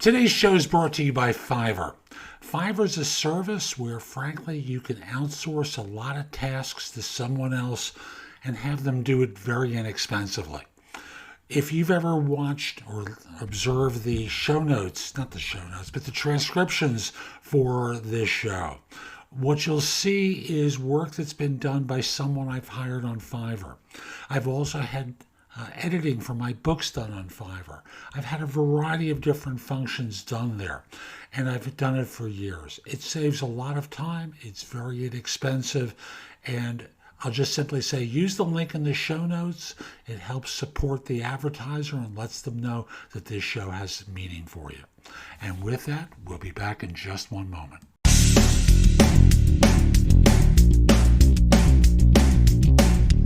Today's show is brought to you by Fiverr. Fiverr is a service where, frankly, you can outsource a lot of tasks to someone else and have them do it very inexpensively. If you've ever watched or observed the show notes, not the show notes, but the transcriptions for this show, what you'll see is work that's been done by someone I've hired on Fiverr. I've also had editing for my books done on Fiverr. I've had a variety of different functions done there, and I've done it for years. It saves a lot of time, it's very inexpensive, and I'll just simply say use the link in the show notes. It helps support the advertiser and lets them know that this show has meaning for you. And with that, we'll be back in just one moment.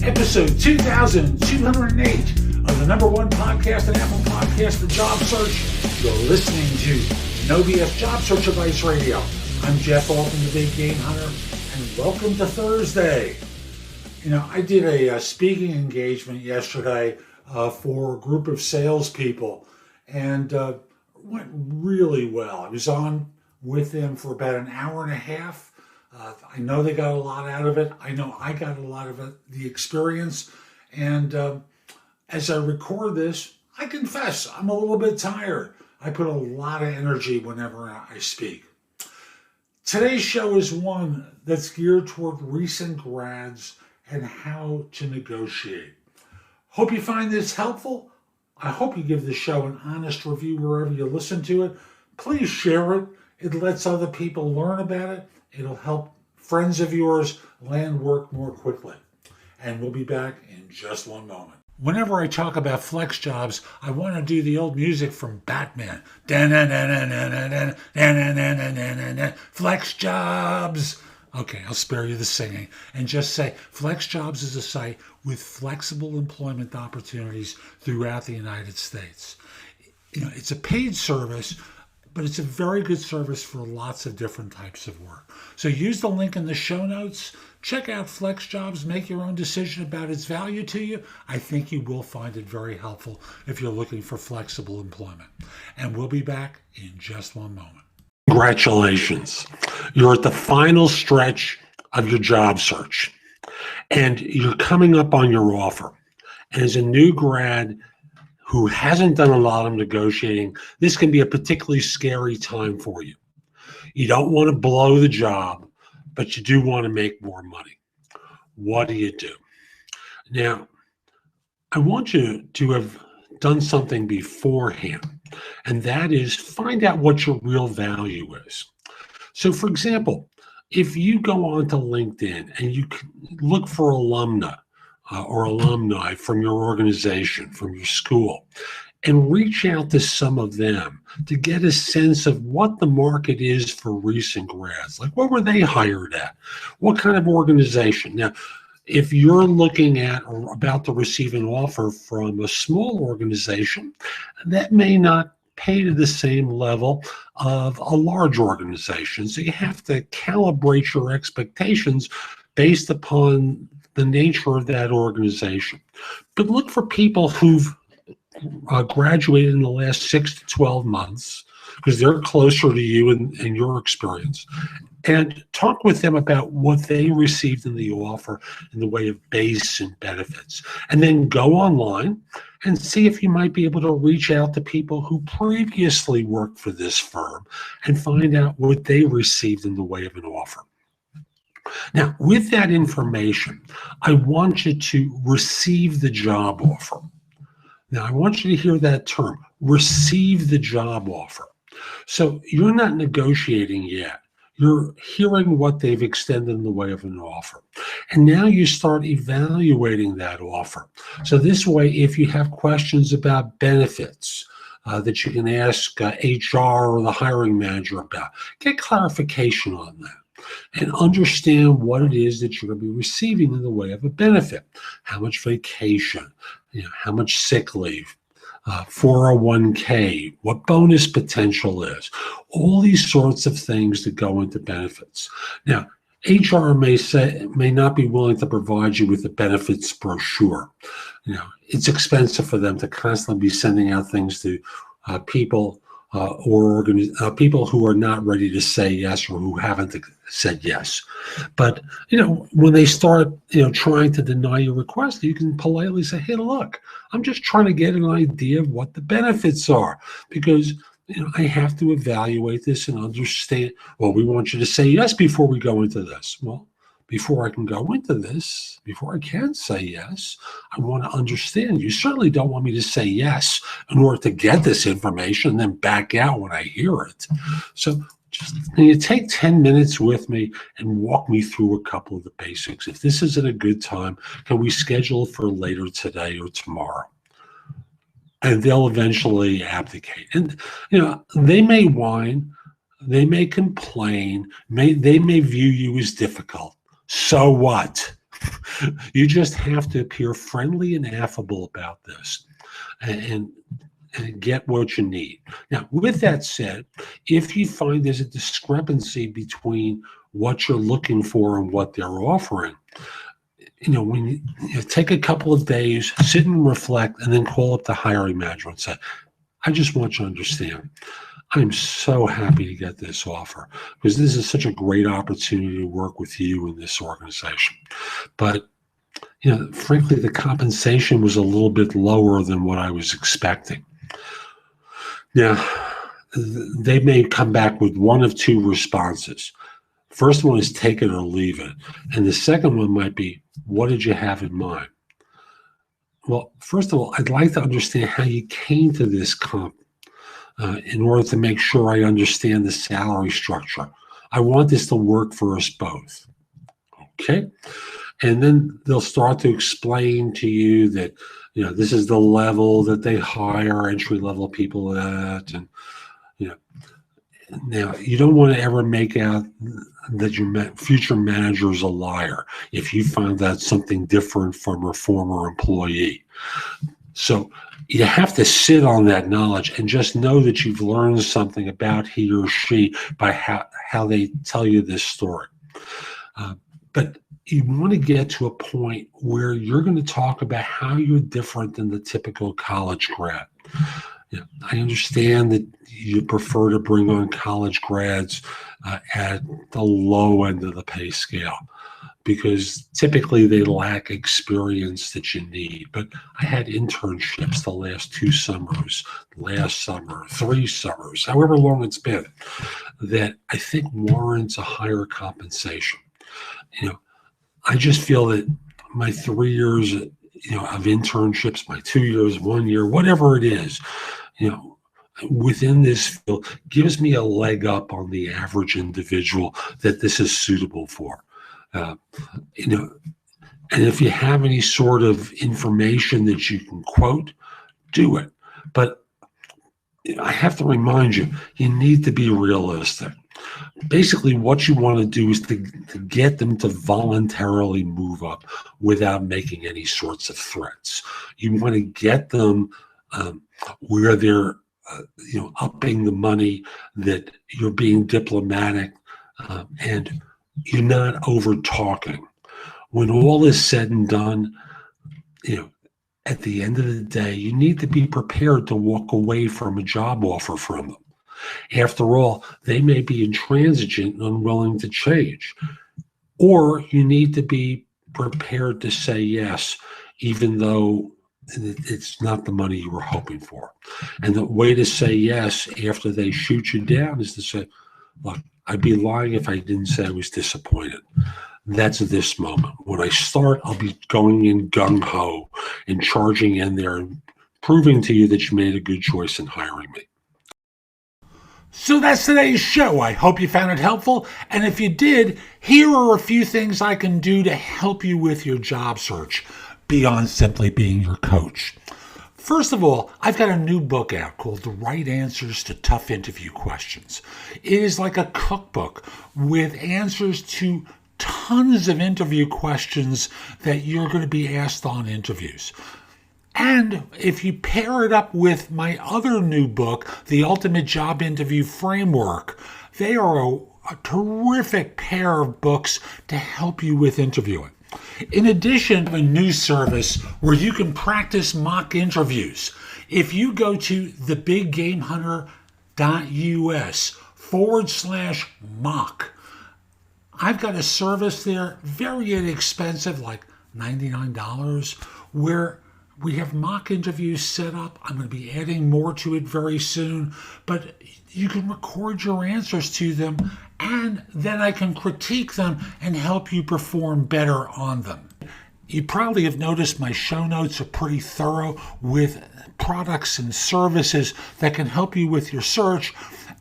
Episode 2208 of the #1 podcast and Apple Podcast for Job Search. You're listening to No BS Job Search Advice Radio. I'm Jeff Altman, the Big Game Hunter, and welcome to Thursday. You know, I did a speaking engagement yesterday for a group of salespeople, and it went really well. I was on with them for about an hour and a half. I know they got a lot out of it. I know I got a lot of it, the experience. And as I record this, I confess I'm a little bit tired. I put a lot of energy whenever I speak. Today's show is one that's geared toward recent grads and how to negotiate. Hope you find this helpful. I hope you give the show an honest review wherever you listen to it. Please share it. It lets other people learn about it. It'll help friends of yours land work more quickly. And we'll be back in just one moment. Whenever I talk about flex jobs, I want to do the old music from Batman. Flex jobs. Okay, I'll spare you the singing and just say Flex Jobs is a site with flexible employment opportunities throughout the United States. You know, it's a paid service, but it's a very good service for lots of different types of work. So use the link in the show notes. Check out Flex Jobs. Make your own decision about its value to you. I think you will find it very helpful if you're looking for flexible employment. And we'll be back in just one moment. Congratulations. You're at the final stretch of your job search, and you're coming up on your offer. And as a new grad who hasn't done a lot of negotiating, this can be a particularly scary time for you. You don't want to blow the job, but you do want to make more money. What do you do? Now, I want you to have done something beforehand, and that is find out what your real value is. So, for example, if you go onto LinkedIn and you look for alumni from your organization, from your school, and reach out to some of them to get a sense of what the market is for recent grads. Like, what were they hired at? What kind of organization? Now, if you're looking at or about to receive an offer from a small organization, that may not pay to the same level of a large organization. So you have to calibrate your expectations based upon the nature of that organization. But look for people who've graduated in the last 6 to 12 months, because they're closer to you and your experience, and talk with them about what they received in the offer in the way of base and benefits. And then go online and see if you might be able to reach out to people who previously worked for this firm and find out what they received in the way of an offer. Now, with that information, I want you to receive the job offer. Now, I want you to hear that term, receive the job offer. So you're not negotiating yet. You're hearing what they've extended in the way of an offer. And now you start evaluating that offer. So this way, if you have questions about benefits that you can ask HR or the hiring manager about, get clarification on that. And understand what it is that you're going to be receiving in the way of a benefit. How much vacation, how much sick leave, 401k, what bonus potential is, all these sorts of things that go into benefits. Now, HR may not be willing to provide you with a benefits brochure. It's expensive for them to constantly be sending out things to people people who are not ready to say yes or who haven't said yes. But, when they start, trying to deny your request, you can politely say, hey, look, I'm just trying to get an idea of what the benefits are, because I have to evaluate this and understand. Well, we want you to say yes before we go into this. Well, before I can go into this, before I can say yes, I want to understand. You certainly don't want me to say yes in order to get this information and then back out when I hear it. So just can you take 10 minutes with me and walk me through a couple of the basics? If this isn't a good time, can we schedule it for later today or tomorrow? And they'll eventually abdicate. And, they may whine, they may complain, they may view you as difficult. So what? You just have to appear friendly and affable about this and get what you need. Now, with that said, if you find there's a discrepancy between what you're looking for and what they're offering, when you take a couple of days, sit and reflect, and then call up the hiring manager and say, I just want you to understand, I'm so happy to get this offer because this is such a great opportunity to work with you in this organization. But, frankly, the compensation was a little bit lower than what I was expecting. Now, they may come back with one of two responses. First one is take it or leave it. And the second one might be, what did you have in mind? Well, first of all, I'd like to understand how you came to this comp in order to make sure I understand the salary structure. I want this to work for us both. Okay? And then they'll start to explain to you that, this is the level that they hire entry-level people at. And, now, you don't want to ever make out that your future manager is a liar if you find out something different from a former employee. So you have to sit on that knowledge and just know that you've learned something about he or she by how they tell you this story. But you want to get to a point where you're going to talk about how you're different than the typical college grad. I understand that you prefer to bring on college grads at the low end of the pay scale because typically they lack experience that you need. But I had internships the last 2 summers, last summer, 3 summers, however long it's been, that I think warrants a higher compensation. I just feel that my 3 years, of internships, my 2 years, 1 year, whatever it is, within this field gives me a leg up on the average individual that this is suitable for. And if you have any sort of information that you can quote, do it. But I have to remind you, you need to be realistic. Basically, what you want to do is to get them to voluntarily move up without making any sorts of threats. You want to get them where they're, upping the money, that you're being diplomatic and you're not over talking. When all is said and done, at the end of the day, you need to be prepared to walk away from a job offer from them. After all, they may be intransigent and unwilling to change. Or you need to be prepared to say yes, even though it's not the money you were hoping for. And the way to say yes after they shoot you down is to say, look, I'd be lying if I didn't say I was disappointed. That's this moment. When I start, I'll be going in gung-ho and charging in there and proving to you that you made a good choice in hiring me. So that's today's show. I hope you found it helpful. And if you did, here are a few things I can do to help you with your job search beyond simply being your coach. First of all, I've got a new book out called The Right Answers to Tough Interview Questions. It is like a cookbook with answers to tons of interview questions that you're going to be asked on interviews. And if you pair it up with my other new book, The Ultimate Job Interview Framework, they are a terrific pair of books to help you with interviewing. In addition, I have a new service where you can practice mock interviews. If you go to thebiggamehunter.com firestick.us/mock. I've got a service there, very inexpensive, like $99, where we have mock interviews set up. I'm going to be adding more to it very soon, but you can record your answers to them, and then I can critique them and help you perform better on them. You probably have noticed my show notes are pretty thorough with products and services that can help you with your search.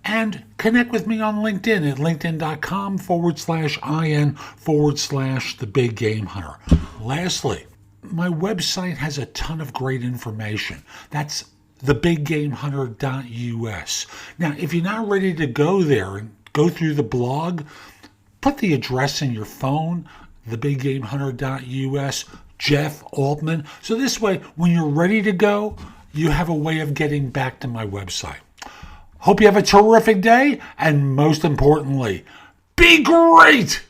And connect with me on LinkedIn at linkedin.com/in/the Big Game Hunter. Lastly, my website has a ton of great information. That's thebiggamehunter.us. Now, if you're not ready to go there and go through the blog, put the address in your phone, thebiggamehunter.us, Jeff Altman. So this way, when you're ready to go, you have a way of getting back to my website. Hope you have a terrific day, and most importantly, be great!